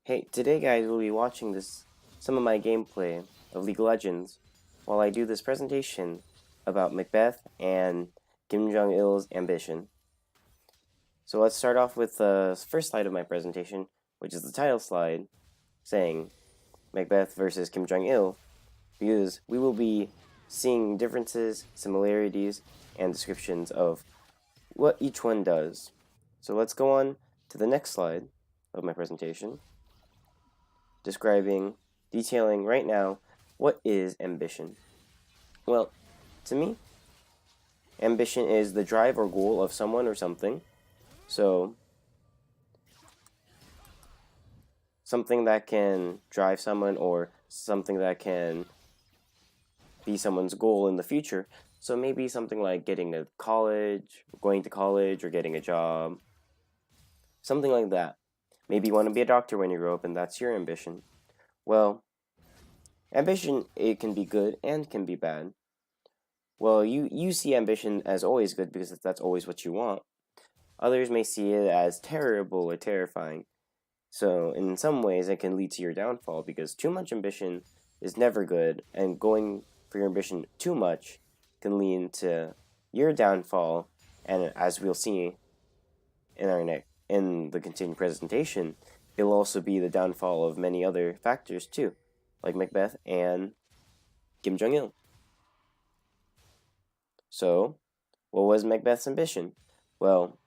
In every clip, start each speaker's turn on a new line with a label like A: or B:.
A: Hey, today guys we'll be watching some of my gameplay of League of Legends while I do this presentation about Macbeth and Kim Jong-il's ambition. So let's start off with the first slide of my presentation, which is the title slide, saying Macbeth versus Kim Jong-il, because we will be seeing differences, similarities, and descriptions of what each one does. So let's go on to the next slide of my presentation, detailing right now what is ambition. Well, to me, ambition is the drive or goal of someone or something. So, something that can drive someone or something that can be someone's goal in the future. So, maybe something like going to college, or getting a job. Something like that. Maybe you want to be a doctor when you grow up, and that's your ambition. Well, ambition, it can be good and can be bad. Well, you see ambition as always good because that's always what you want. Others may see it as terrible or terrifying. So, in some ways, it can lead to your downfall because too much ambition is never good, and going for your ambition too much can lead to your downfall. And as we'll see in the continued presentation, it'll also be the downfall of many other factors too, like Macbeth and Kim Jong Il. So, what was Macbeth's ambition? Well,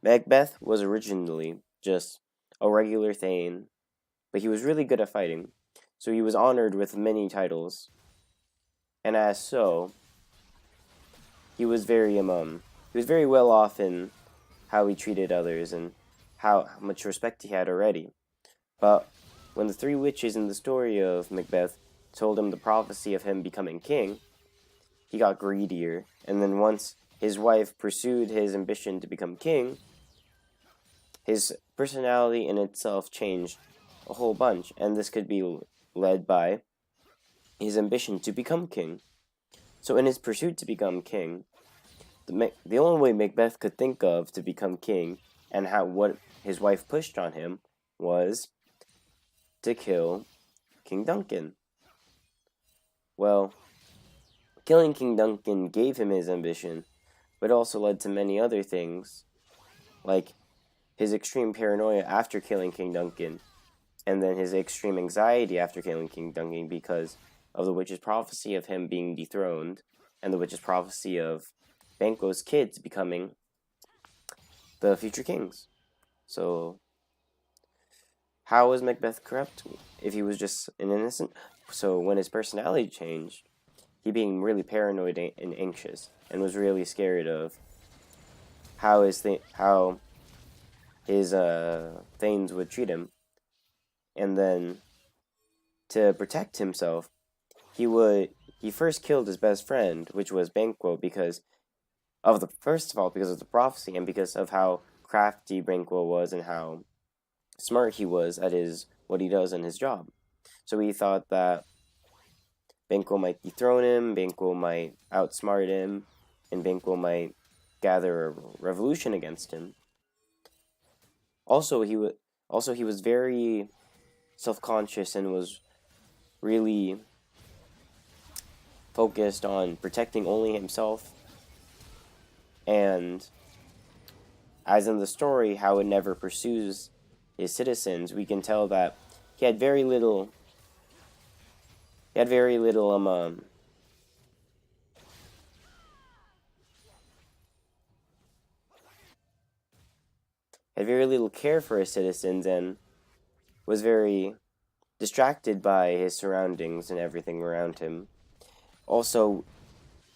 A: Macbeth was originally just a regular Thane, but he was really good at fighting, so he was honored with many titles. And as so, he was very well off in how he treated others and how much respect he had already. But when the three witches in the story of Macbeth told him the prophecy of him becoming king, he got greedier, and then once his wife pursued his ambition to become king, his personality in itself changed a whole bunch, and this could be led by his ambition to become king. So in his pursuit to become king, the only way Macbeth could think of to become king and what his wife pushed on him was to kill King Duncan. Well, killing King Duncan gave him his ambition, but also led to many other things, like his extreme paranoia after killing King Duncan, and then his extreme anxiety after killing King Duncan because of the witch's prophecy of him being dethroned, and the witch's prophecy of Banquo's kids becoming the future kings. So, how was Macbeth corrupt if he was just an innocent? So, when his personality changed, he became really paranoid and anxious, and was really scared of how his thanes would treat him. And then, to protect himself, he first killed his best friend, which was Banquo, because of the prophecy and because of how crafty Banquo was and how smart he was at what he does in his job. So he thought that Banquo might dethrone him, Banquo might outsmart him, and Banquo might gather a revolution against him. Also, he was very self-conscious and was really focused on protecting only himself. And as in the story, how it never pursues his citizens, we can tell that he had very little care for his citizens and was very distracted by his surroundings and everything around him. Also,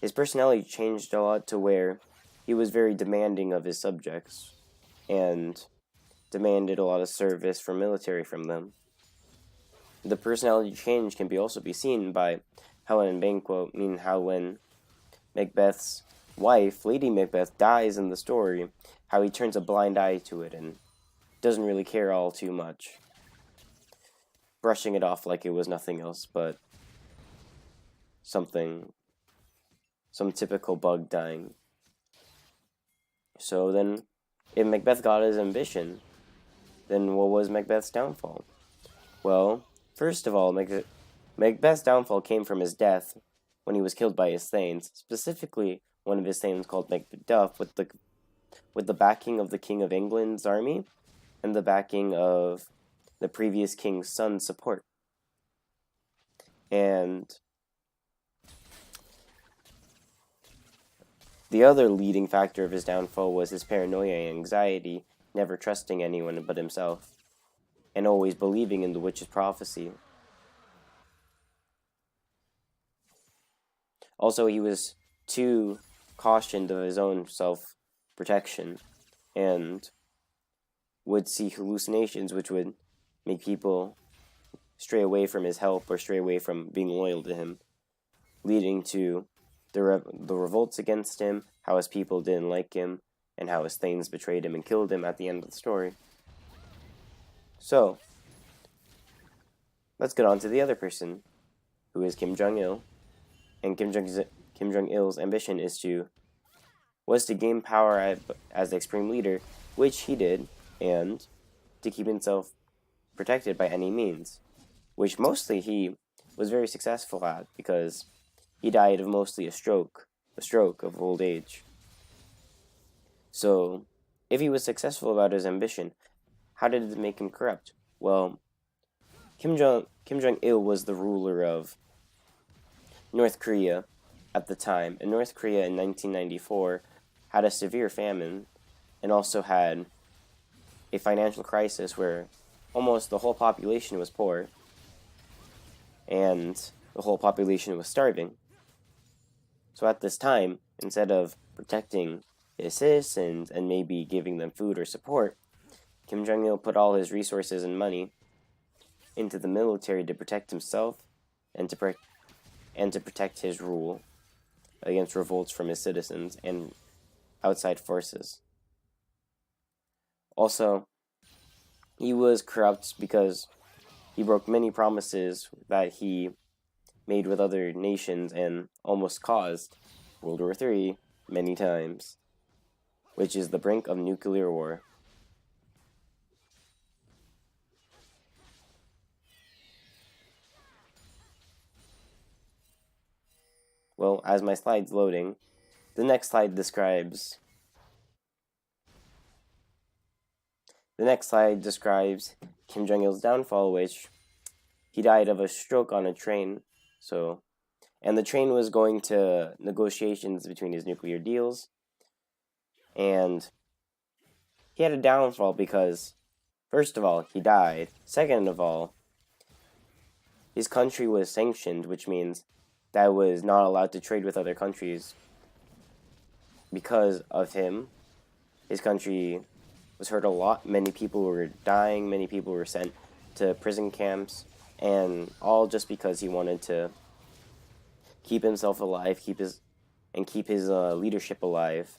A: his personality changed a lot to where he was very demanding of his subjects and demanded a lot of service from military from them. The personality change can also be seen by how when Macbeth's wife, Lady Macbeth, dies in the story, how he turns a blind eye to it and doesn't really care all too much, brushing it off like it was nothing else but some typical bug dying. So then, if Macbeth got his ambition, then what was Macbeth's downfall? Well, first of all, Macbeth's downfall came from his death when he was killed by his thanes, specifically one of his thanes called Macduff, with the backing of the King of England's army and the backing of the previous king's son's support. And the other leading factor of his downfall was his paranoia and anxiety, never trusting anyone but himself, and always believing in the witch's prophecy. Also, he was too cautioned of his own self-protection, and would see hallucinations which would make people stray away from his help or stray away from being loyal to him, leading to the revolts against him, how his people didn't like him, and how his thanes betrayed him and killed him at the end of the story. So, let's get on to the other person, who is Kim Jong-il. And Kim Jong-il's ambition was to gain power as the extreme leader, which he did, and to keep himself protected by any means, which mostly he was very successful at, because he died of mostly a stroke of old age. So, if he was successful about his ambition, how did it make him corrupt? Well, Kim Jong-il was the ruler of North Korea at the time, and North Korea in 1994 had a severe famine and also had a financial crisis where almost the whole population was poor and the whole population was starving. So at this time, instead of protecting his citizens and maybe giving them food or support, Kim Jong-il put all his resources and money into the military to protect himself and to protect his rule against revolts from his citizens and outside forces. Also, he was corrupt because he broke many promises that he made with other nations and almost caused World War III many times, which is the brink of nuclear war. Well, as my slide's loading, the next slide describes Kim Jong-il's downfall, which he died of a stroke on a train. And the train was going to negotiations between his nuclear deals, and he had a downfall because, first of all, he died. Second of all, his country was sanctioned, which means that it was not allowed to trade with other countries. Because of him, his country was hurt a lot. Many people were dying, many people were sent to prison camps, and all just because he wanted to keep himself alive, keep his leadership alive,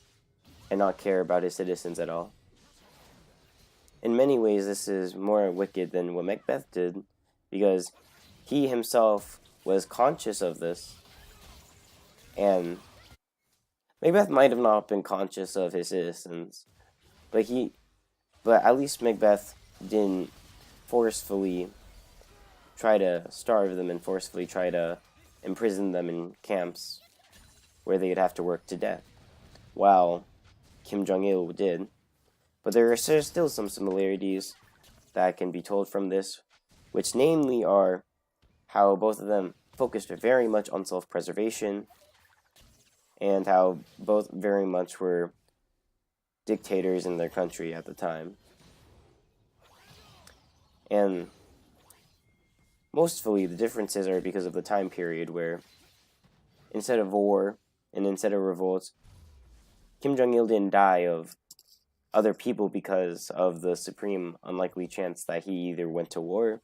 A: and not care about his citizens at all. In many ways, this is more wicked than what Macbeth did, because he himself was conscious of this, and Macbeth might have not been conscious of his citizens, but at least Macbeth didn't forcefully try to starve them and forcefully try to imprison them in camps where they'd have to work to death, while Kim Jong-il did. But there are still some similarities that can be told from this, which namely are how both of them focused very much on self-preservation, and how both very much were dictators in their country at the time. And mostly the differences are because of the time period where, instead of war and instead of revolts, Kim Jong-il didn't die of other people because of the supreme unlikely chance that he either went to war,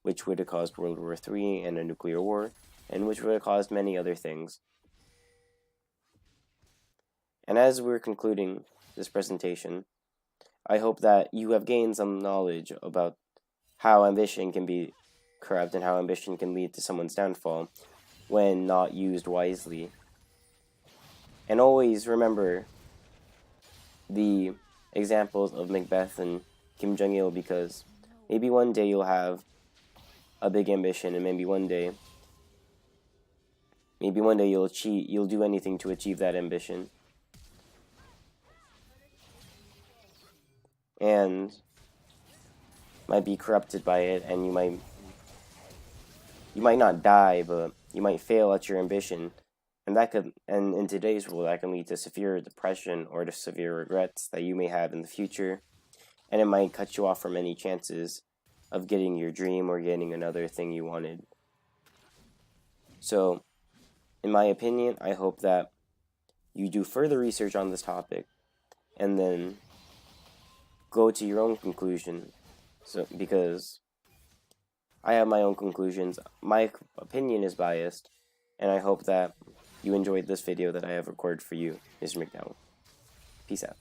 A: which would have caused World War III and a nuclear war, and which would have caused many other things. And as we're concluding this presentation, I hope that you have gained some knowledge about how ambition can be corrupt and how ambition can lead to someone's downfall when not used wisely. And always remember the examples of Macbeth and Kim Jong-il, because maybe one day you'll have a big ambition, and maybe one day you'll do anything to achieve that ambition. And might be corrupted by it, and you might not die, but you might fail at your ambition. And in today's world, that can lead to severe depression or to severe regrets that you may have in the future. And it might cut you off from any chances of getting your dream or getting another thing you wanted. So, in my opinion, I hope that you do further research on this topic and then go to your own conclusion. So, because I have my own conclusions, my opinion is biased, and I hope that you enjoyed this video that I have recorded for you, Mr. McDowell. Peace out.